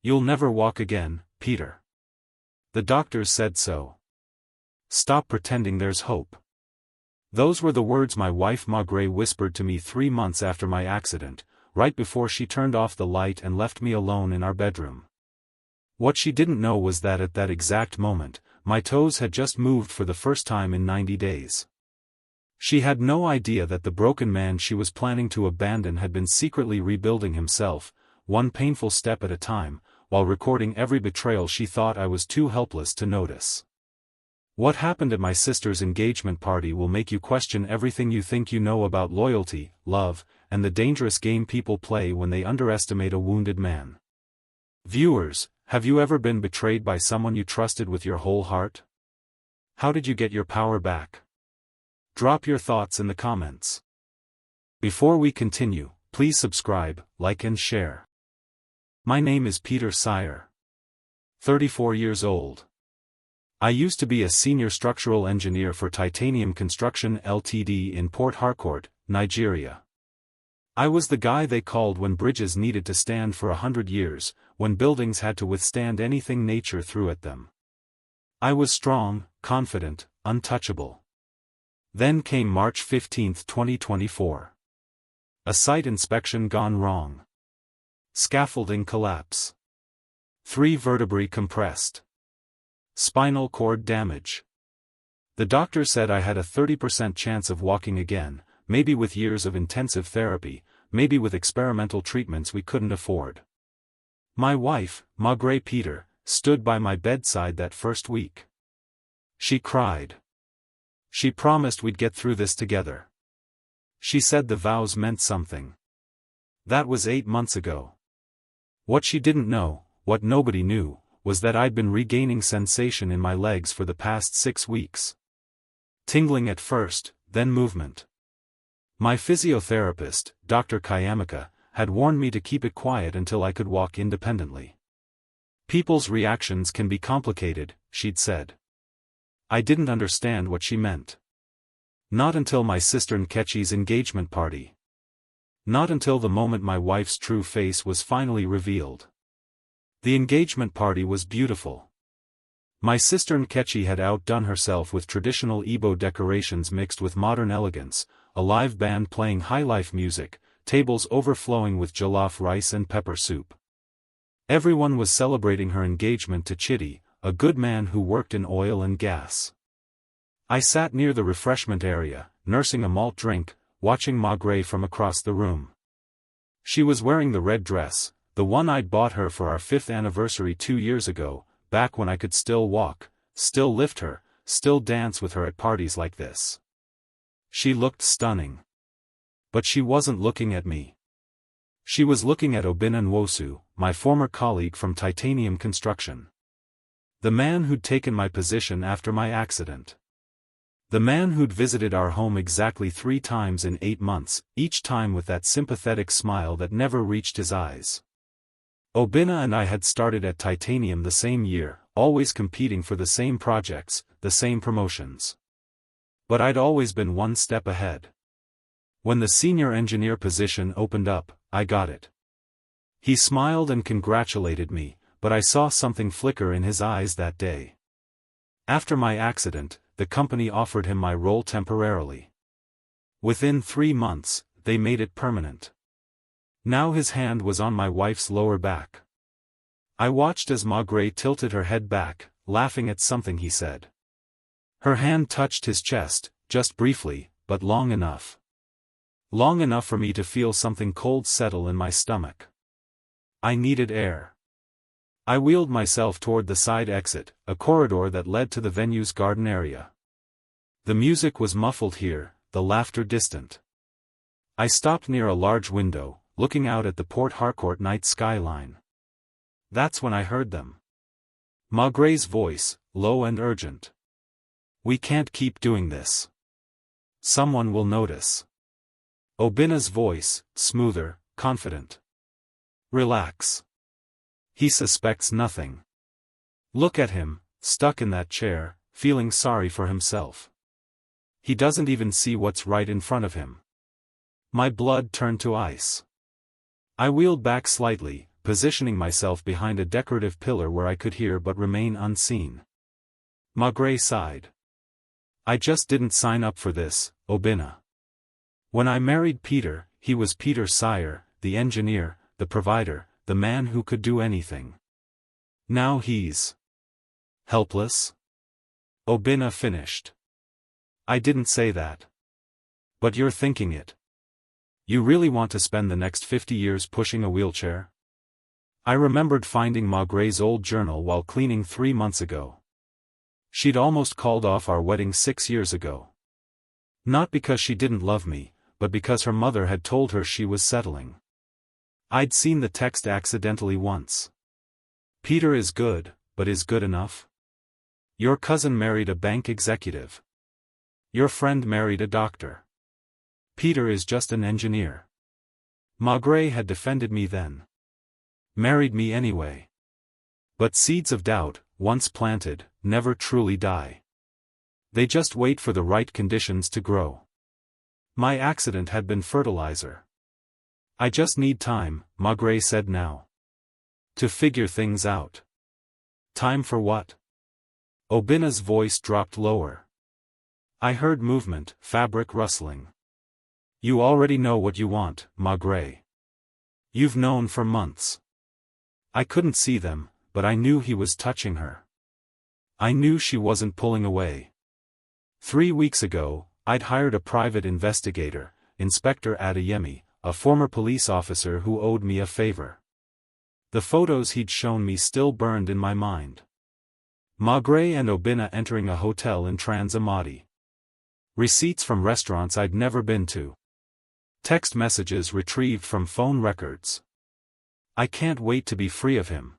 You'll never walk again, Peter. The doctors said so. Stop pretending there's hope. Those were the words my wife Margaret whispered to me 3 months after my accident, right before she turned off the light and left me alone in our bedroom. What she didn't know was that at that exact moment, my toes had just moved for the first time in 90 days. She had no idea that the broken man she was planning to abandon had been secretly rebuilding himself, one painful step at a time, while recording every betrayal she thought I was too helpless to notice. What happened at my sister's engagement party will make you question everything you think you know about loyalty, love, and the dangerous game people play when they underestimate a wounded man. Viewers, have you ever been betrayed by someone you trusted with your whole heart? How did you get your power back? Drop your thoughts in the comments. Before we continue, please subscribe, like and share. My name is Peter Sire. 34 years old. I used to be a senior structural engineer for Titanium Construction Ltd in Port Harcourt, Nigeria. I was the guy they called when bridges needed to stand for 100 years, when buildings had to withstand anything nature threw at them. I was strong, confident, untouchable. Then came March 15, 2024. A site inspection gone wrong. Scaffolding collapse. 3 vertebrae compressed. Spinal cord damage. The doctor said I had a 30% chance of walking again, maybe with years of intensive therapy, maybe with experimental treatments we couldn't afford. My wife, Margaret Peter, stood by my bedside that first week. She cried. She promised we'd get through this together. She said the vows meant something. That was 8 months ago. What she didn't know, what nobody knew, was that I'd been regaining sensation in my legs for the past 6 weeks. Tingling at first, then movement. My physiotherapist, Dr. Kayamaka, had warned me to keep it quiet until I could walk independently. People's reactions can be complicated, she'd said. I didn't understand what she meant. Not until my sister Nkechi's engagement party. Not until the moment my wife's true face was finally revealed. The engagement party was beautiful. My sister Nkechi had outdone herself with traditional Igbo decorations mixed with modern elegance, a live band playing high-life music, tables overflowing with jollof rice and pepper soup. Everyone was celebrating her engagement to Chidi, a good man who worked in oil and gas. I sat near the refreshment area, nursing a malt drink, watching Margaret from across the room. She was wearing the red dress, the one I'd bought her for our 5th anniversary 2 years ago, back when I could still walk, still lift her, still dance with her at parties like this. She looked stunning. But she wasn't looking at me. She was looking at Obinna Nwosu, my former colleague from Titanium Construction. The man who'd taken my position after my accident. The man who'd visited our home exactly 3 times in 8 months, each time with that sympathetic smile that never reached his eyes. Obinna and I had started at Titanium the same year, always competing for the same projects, the same promotions. But I'd always been one step ahead. When the senior engineer position opened up, I got it. He smiled and congratulated me, but I saw something flicker in his eyes that day. After my accident, the company offered him my role temporarily. Within 3 months, they made it permanent. Now his hand was on my wife's lower back. I watched as Margaret tilted her head back, laughing at something he said. Her hand touched his chest, just briefly, but long enough. Long enough for me to feel something cold settle in my stomach. I needed air. I wheeled myself toward the side exit, a corridor that led to the venue's garden area. The music was muffled here, the laughter distant. I stopped near a large window, looking out at the Port Harcourt night skyline. That's when I heard them. Margaret's voice, low and urgent. We can't keep doing this. Someone will notice. Obinna's voice, smoother, confident. Relax. He suspects nothing. Look at him, stuck in that chair, feeling sorry for himself. He doesn't even see what's right in front of him. My blood turned to ice. I wheeled back slightly, positioning myself behind a decorative pillar where I could hear but remain unseen. Magré sighed. I just didn't sign up for this, Obina. When I married Peter, he was Peter's sire, the engineer, the provider, the man who could do anything. Now he's helpless? Obina finished. I didn't say that. But you're thinking it. You really want to spend the next 50 years pushing a wheelchair? I remembered finding Magré's old journal while cleaning 3 months ago. She'd almost called off our wedding 6 years ago. Not because she didn't love me, but because her mother had told her she was settling. I'd seen the text accidentally once. Peter is good, but is good enough? Your cousin married a bank executive. Your friend married a doctor. Peter is just an engineer. Magré had defended me then. Married me anyway. But seeds of doubt, once planted, never truly die. They just wait for the right conditions to grow. My accident had been fertilizer. I just need time, Magré said now. To figure things out. Time for what? Obina's voice dropped lower. I heard movement, fabric rustling. You already know what you want, Magré. You've known for months. I couldn't see them, but I knew he was touching her. I knew she wasn't pulling away. 3 weeks ago, I'd hired a private investigator, Inspector Adeyemi, a former police officer who owed me a favor. The photos he'd shown me still burned in my mind. Magré and Obina entering a hotel in Trans Amadi. Receipts from restaurants I'd never been to. Text messages retrieved from phone records. I can't wait to be free of him.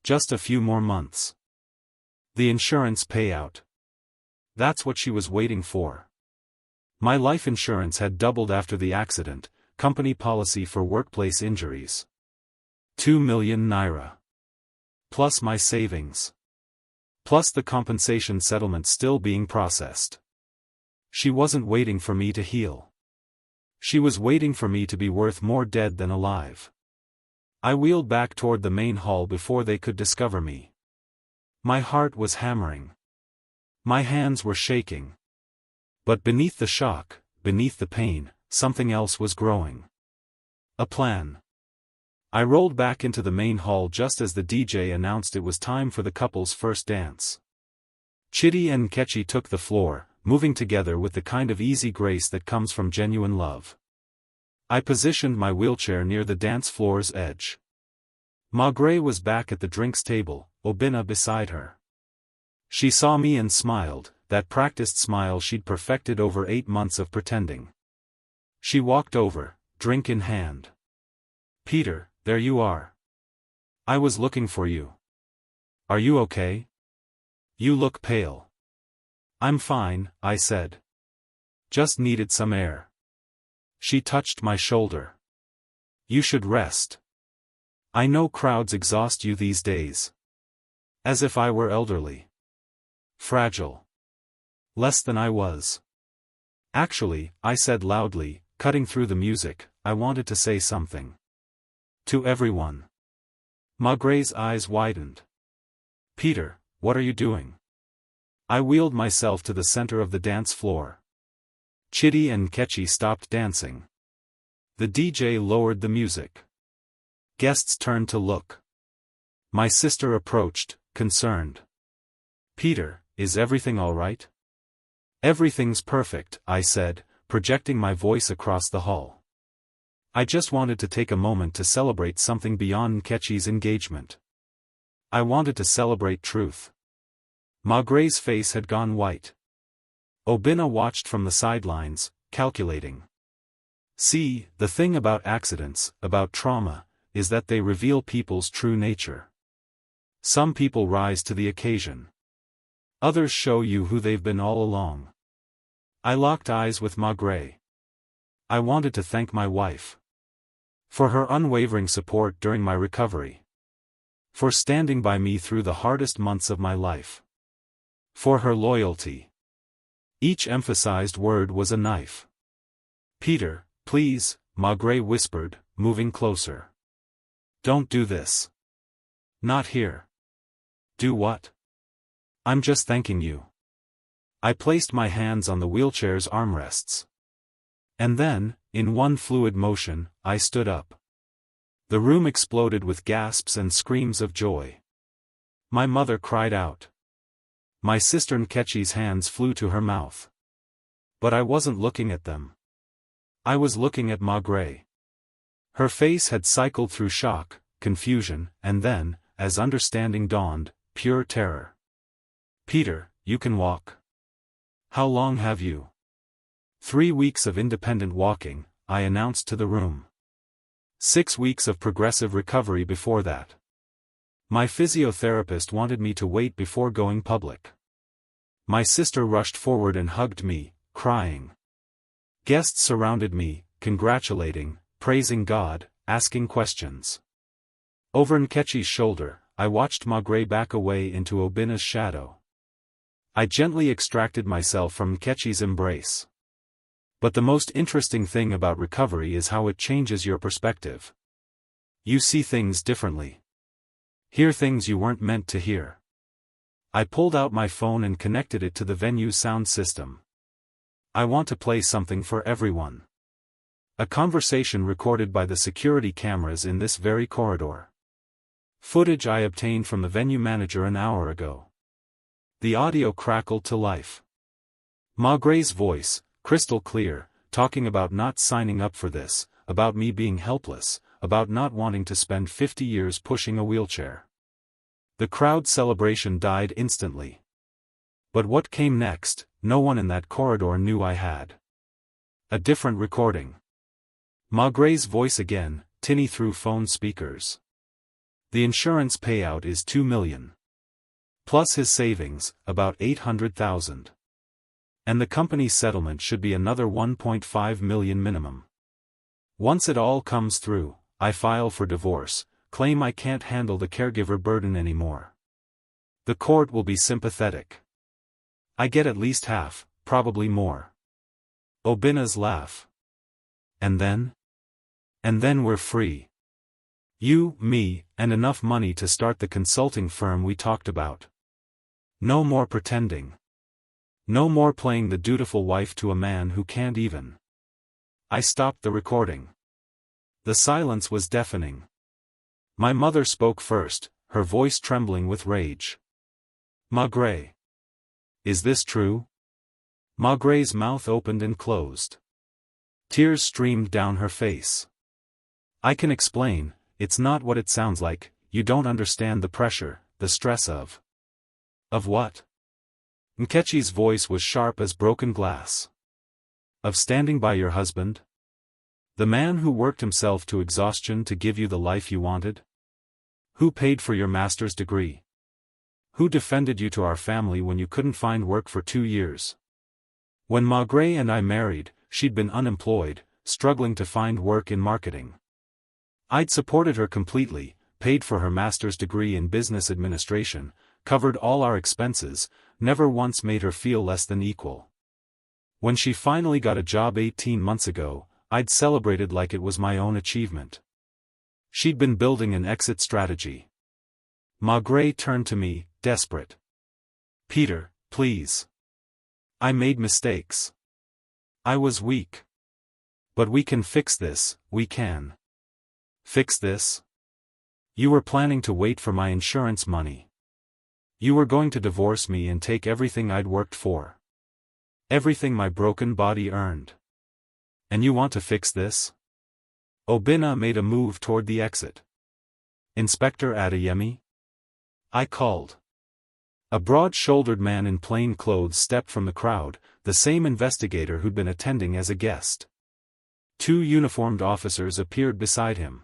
Just a few more months. The insurance payout. That's what she was waiting for. My life insurance had doubled after the accident, company policy for workplace injuries. 2 million naira. Plus my savings. Plus the compensation settlement still being processed. She wasn't waiting for me to heal. She was waiting for me to be worth more dead than alive. I wheeled back toward the main hall before they could discover me. My heart was hammering. My hands were shaking. But beneath the shock, beneath the pain, something else was growing. A plan. I rolled back into the main hall just as the DJ announced it was time for the couple's first dance. Chidi and Nkechi took the floor, moving together with the kind of easy grace that comes from genuine love. I positioned my wheelchair near the dance floor's edge. Magré was back at the drinks table, Obina beside her. She saw me and smiled, that practiced smile she'd perfected over 8 months of pretending. She walked over, drink in hand. Peter, there you are. I was looking for you. Are you okay? You look pale. I'm fine, I said. Just needed some air. She touched my shoulder. You should rest. I know crowds exhaust you these days. As if I were elderly. Fragile. Less than I was. Actually, I said loudly, cutting through the music, I wanted to say something. To everyone. Magré's eyes widened. Peter, what are you doing? I wheeled myself to the center of the dance floor. Chidi and Nkechi stopped dancing. The DJ lowered the music. Guests turned to look. My sister approached, concerned. Peter, is everything all right? Everything's perfect, I said, projecting my voice across the hall. I just wanted to take a moment to celebrate something beyond Nkechi's engagement. I wanted to celebrate truth. Magré's face had gone white. Obina watched from the sidelines, calculating. See, the thing about accidents, about trauma, is that they reveal people's true nature. Some people rise to the occasion. Others show you who they've been all along. I locked eyes with Magré. I wanted to thank my wife. For her unwavering support during my recovery. For standing by me through the hardest months of my life. For her loyalty. Each emphasized word was a knife. Peter, please, Magré whispered, moving closer. Don't do this. Not here. Do what? I'm just thanking you. I placed my hands on the wheelchair's armrests. And then, in one fluid motion, I stood up. The room exploded with gasps and screams of joy. My mother cried out. My sister Nkechi's hands flew to her mouth. But I wasn't looking at them. I was looking at Margaret. Her face had cycled through shock, confusion, and then, as understanding dawned, pure terror. Peter, you can walk. How long have you? 3 weeks of independent walking, I announced to the room. 6 weeks of progressive recovery before that. My physiotherapist wanted me to wait before going public. My sister rushed forward and hugged me, crying. Guests surrounded me, congratulating, praising God, asking questions. Over Nkechi's shoulder, I watched Margaret back away into Obina's shadow. I gently extracted myself from Nkechi's embrace. But the most interesting thing about recovery is how it changes your perspective. You see things differently. Hear things you weren't meant to hear. I pulled out my phone and connected it to the venue's sound system. I want to play something for everyone. A conversation recorded by the security cameras in this very corridor. Footage I obtained from the venue manager an hour ago. The audio crackled to life. Margaret's voice, crystal clear, talking about not signing up for this, about me being helpless, about not wanting to spend 50 years pushing a wheelchair. The crowd celebration died instantly. But what came next, no one in that corridor knew I had. A different recording. Margaret's voice again, tinny through phone speakers. The insurance payout is $2 million. Plus his savings, about $800,000. And the company's settlement should be another $1.5 million minimum. Once it all comes through, I file for divorce, claim I can't handle the caregiver burden anymore. The court will be sympathetic. I get at least half, probably more. Obina's laugh. And then? And then we're free. You, me, and enough money to start the consulting firm we talked about. No more pretending. No more playing the dutiful wife to a man who can't even. I stopped the recording. The silence was deafening. My mother spoke first, her voice trembling with rage. Margaret. Is this true? Margaret's mouth opened and closed. Tears streamed down her face. I can explain, it's not what it sounds like, you don't understand the pressure, the stress of. Of what? Nkechi's voice was sharp as broken glass. Of standing by your husband? The man who worked himself to exhaustion to give you the life you wanted? Who paid for your master's degree? Who defended you to our family when you couldn't find work for 2 years? When Margaret and I married, she'd been unemployed, struggling to find work in marketing. I'd supported her completely, paid for her master's degree in business administration, covered all our expenses, never once made her feel less than equal. When she finally got a job 18 months ago, I'd celebrated like it was my own achievement. She'd been building an exit strategy. Margaret turned to me, desperate. Peter, please. I made mistakes. I was weak. But we can fix this, we can. Fix this? You were planning to wait for my insurance money. You were going to divorce me and take everything I'd worked for. Everything my broken body earned. And you want to fix this? Obina made a move toward the exit. Inspector Adeyemi? I called. A broad-shouldered man in plain clothes stepped from the crowd, the same investigator who'd been attending as a guest. 2 uniformed officers appeared beside him.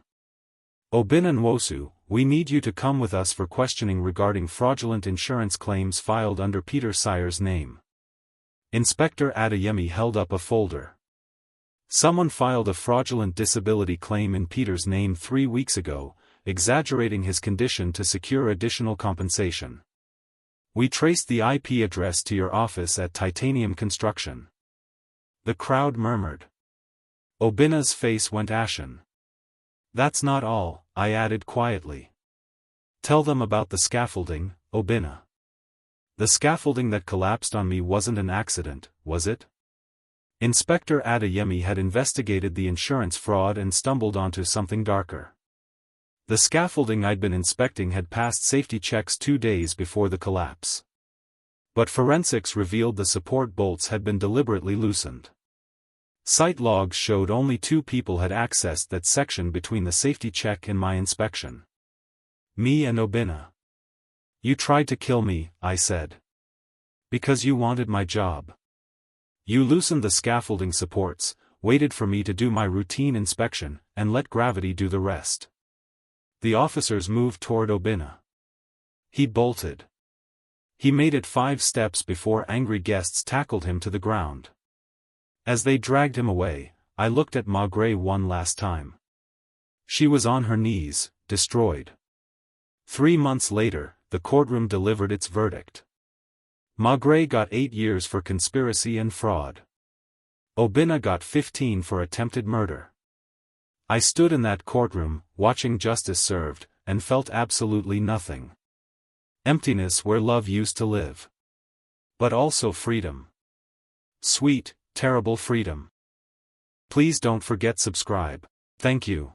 Obina Nwosu, we need you to come with us for questioning regarding fraudulent insurance claims filed under Peter Sire's name. Inspector Adeyemi held up a folder. Someone filed a fraudulent disability claim in Peter's name 3 weeks ago, exaggerating his condition to secure additional compensation. We traced the IP address to your office at Titanium Construction. The crowd murmured. Obina's face went ashen. That's not all, I added quietly. Tell them about the scaffolding, Obinna. The scaffolding that collapsed on me wasn't an accident, was it? Inspector Adeyemi had investigated the insurance fraud and stumbled onto something darker. The scaffolding I'd been inspecting had passed safety checks 2 days before the collapse. But forensics revealed the support bolts had been deliberately loosened. Site logs showed only 2 people had accessed that section between the safety check and my inspection. Me and Obinna. You tried to kill me, I said. Because you wanted my job. You loosened the scaffolding supports, waited for me to do my routine inspection, and let gravity do the rest. The officers moved toward Obinna. He bolted. He made it 5 steps before angry guests tackled him to the ground. As they dragged him away, I looked at Magre one last time. She was on her knees, destroyed. 3 months later, the courtroom delivered its verdict. Magre got 8 years for conspiracy and fraud. Obinna got 15 for attempted murder. I stood in that courtroom, watching justice served, and felt absolutely nothing. Emptiness where love used to live. But also freedom. Sweet, terrible freedom. Please don't forget subscribe. Thank you.